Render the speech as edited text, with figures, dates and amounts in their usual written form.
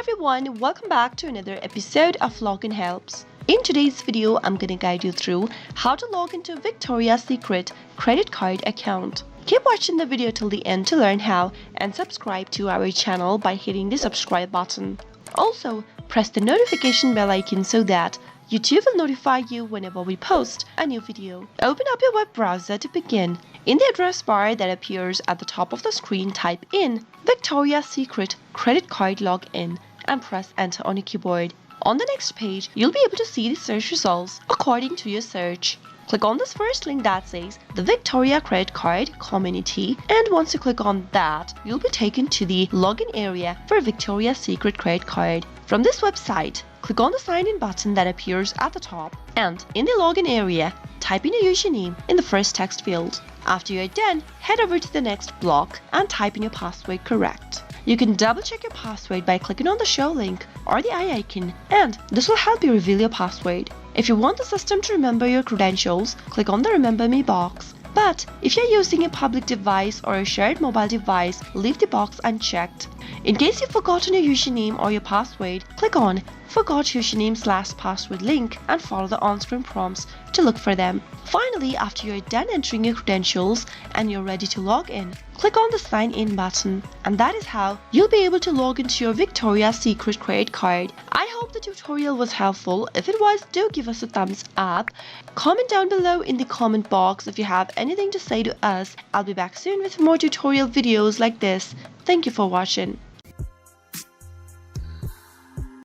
everyone, welcome back to another episode of Login Helps. In today's video, I'm gonna guide you through how to log into Victoria's Secret credit card account. Keep watching the video till the end to learn how, and subscribe to our channel by hitting the subscribe button. Also, press the notification bell icon so that YouTube will notify you whenever we post a new video. Open up your web browser to begin. In the address bar that appears at the top of the screen, type in Victoria's Secret credit card login and press enter on your keyboard. On the next page, you'll be able to see the search results according to your search. Click on this first link that says the Victoria Credit Card Community, and once you click on that, you'll be taken to the login area for Victoria's Secret Credit Card. From this website, click on the sign in button that appears at the top, and in the login area, type in your username in the first text field. After you're done, head over to the next block and type in your password correct. You can double check your password by clicking on the show link or the eye icon, and this will help you reveal your password. If you want the system to remember your credentials, click on the Remember Me box. But if you're using a public device or a shared mobile device, leave the box unchecked. In case you've forgotten your username or your password, click on Forgot Username/Password link and follow the on-screen prompts to look for them. Finally, after you're done entering your credentials and you're ready to log in, click on the Sign In button. And that is how you'll be able to log into your Victoria's Secret credit card. I hope the tutorial was helpful. If it was, do give us a thumbs up. Comment down below in the comment box if you have anything to say to us. I'll be back soon with more tutorial videos like this. Thank you for watching.